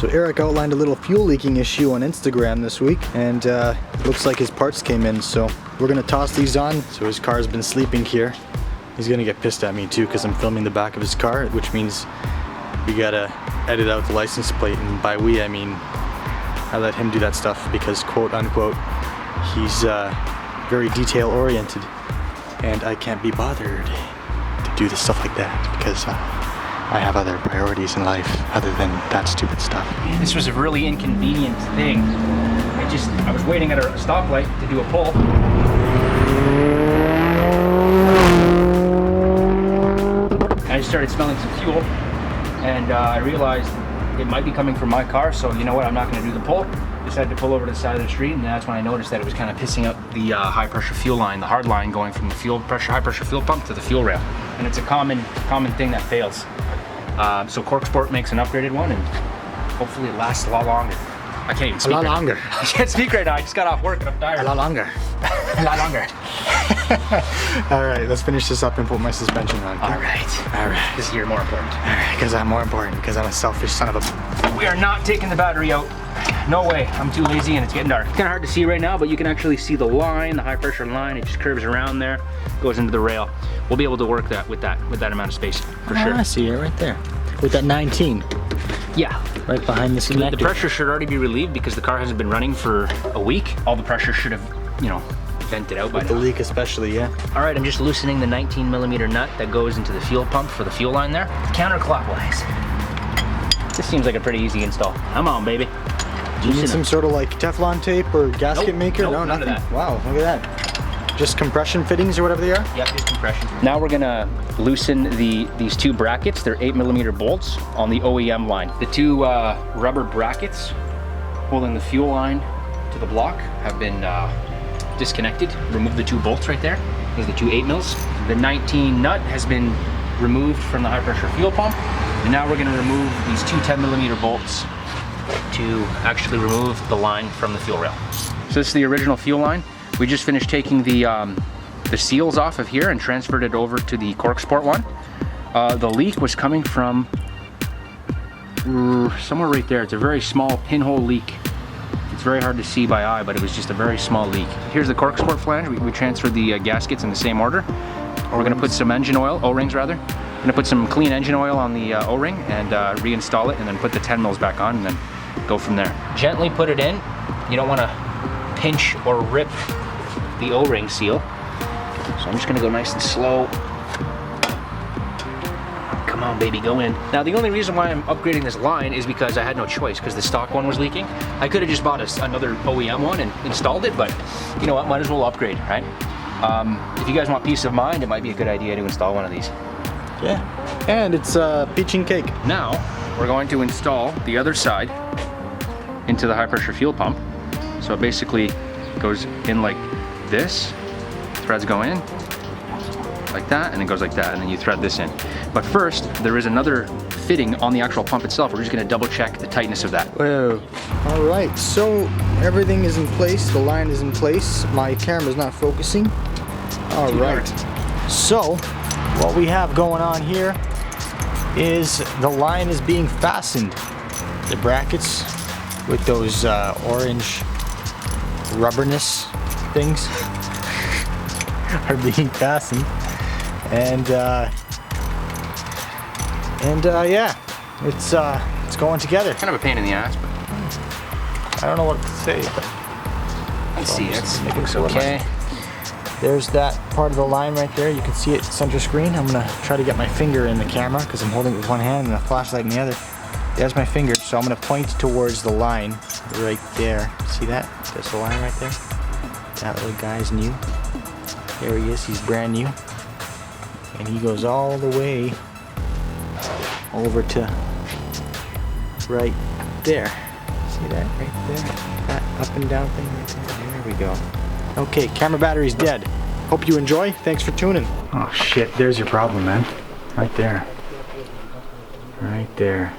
So Eric outlined a little fuel leaking issue on Instagram this week, and looks like his parts came in, so we're gonna toss these on. So his car's been sleeping here. He's gonna get pissed at me too because I'm filming the back of his car, which means we gotta edit out the license plate, and by we I mean I let him do that stuff because, quote unquote, he's very detail oriented and I can't be bothered to do this stuff like that because I have other priorities in life other than that stupid stuff. This was a really inconvenient thing. I was waiting at a stoplight to do a pull. I started smelling some fuel, and I realized it might be coming from my car, so you know what, I'm not going to do the pull. Decided to pull over to the side of the street, and that's when I noticed that it was kind of pissing up the high pressure fuel line, the hard line going from the high pressure fuel pump to the fuel rail. And it's a common thing that fails. So Corksport makes an upgraded one, and hopefully it lasts a lot longer. I can't even speak. A lot longer. I can't speak right now. I just got off work and I'm tired. A lot longer. A lot longer. Alright, let's finish this up and put my suspension on. Alright. This is here more important. Alright, because I'm more important, because I'm a selfish son of a... We are not taking the battery out. No way. I'm too lazy and it's getting dark. It's kind of hard to see right now, but you can actually see the line, the high pressure line. It just curves around there, goes into the rail. We'll be able to work that with that amount of space for sure. I see it right there. With that 19. Yeah. Right behind this connector. The pressure should already be relieved because the car hasn't been running for a week. All the pressure should have, you know, vented out by now. The leak especially, yeah. All right, I'm just loosening the 19mm nut that goes into the fuel pump for the fuel line there. Counterclockwise. This seems like a pretty easy install. Come on, baby. Do you need some sort of like Teflon tape or gasket maker? Nope, no, none nothing. of that. Wow, look at that. Just compression fittings or whatever they are? Yep, just compression. Now we're gonna loosen these two brackets. They're 8mm bolts on the OEM line. The two rubber brackets holding the fuel line to the block have been disconnected. Remove the two bolts right there. There's the two 8mm. The 19 nut has been removed from the high pressure fuel pump. And now we're gonna remove these two 10mm bolts to actually remove the line from the fuel rail. So this is the original fuel line. We just finished taking the seals off of here and transferred it over to the Corksport one. The leak was coming from somewhere right there. It's a very small pinhole leak. It's very hard to see by eye, but it was just a very small leak. Here's the Corksport flange. We transferred the gaskets in the same order. We're gonna put some engine oil, O-rings rather. I'm gonna put some clean engine oil on the O-ring and reinstall it, and then put the 10 mils back on and then go from there. Gently put it in. You don't wanna pinch or rip the O-ring seal. So I'm just gonna go nice and slow. Come on, baby, go in. Now, the only reason why I'm upgrading this line is because I had no choice, because the stock one was leaking. I could have just bought another OEM one and installed it, but you know what, might as well upgrade, right? If you guys want peace of mind, it might be a good idea to install one of these. Yeah, and it's peach and cake. Now, we're going to install the other side into the high pressure fuel pump. So it basically goes in like this, threads go in, like that, and it goes like that, and then you thread this in. But first, there is another fitting on the actual pump itself. We're just gonna double check the tightness of that. Whoa. All right, so everything is in place, the line is in place. My camera's not focusing. All right, so what we have going on here is the line is being fastened. The brackets with those orange rubberness things are being fastened, and yeah, it's going together. Kind of a pain in the ass, but I don't know what to say, but let's see, it looks so okay. There's that part of the line right there. You can see it center screen. I'm gonna try to get my finger in the camera because I'm holding it with one hand and a flashlight in the other. There's my finger, so I'm gonna point towards the line right there. See that? There's the line right there. That little guy's new. There he is, he's brand new. And he goes all the way over to right there. See that right there? That up and down thing right there. There we go. Okay, camera battery's dead. Hope you enjoy. Thanks for tuning. Oh shit, there's your problem, man. Right there. Right there.